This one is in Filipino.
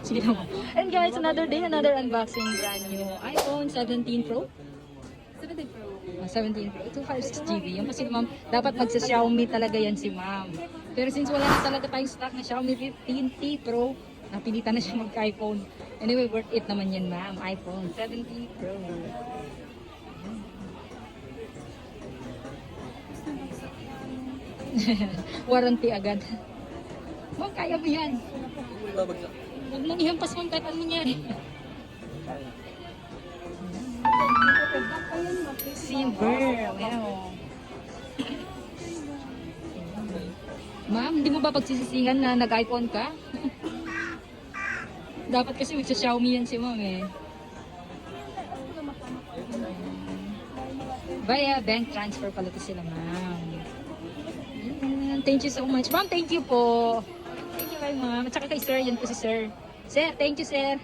Sige naman. And guys, another day, another unboxing. Brand new iPhone 17 Pro. 17 Pro. 17 Pro, 256GB. Yung kasi ma'am, dapat magsa-Xiaomi talaga yan si ma'am. Pero since wala na talaga tayong stock na Xiaomi 15T Pro, napilitan na siya mag-iPhone. Anyway, worth it naman yan ma'am. iPhone 17 Pro. Warranty agad. Ma'am, kaya mo yan. Huwag mong ihampas ma'am kahit anong mangyari. Silver. Wow. Ma'am, hindi mo ba pagsisisingan na nag-iPhone ka? Dapat kasi magsa-Xiaomi yan si ma'am eh. Via bank transfer pala to sila ma'am. Thank you so much. Ma'am, thank you po. Thank you kay ma'am. At saka kay sir, yan po si sir. Sir, thank you sir.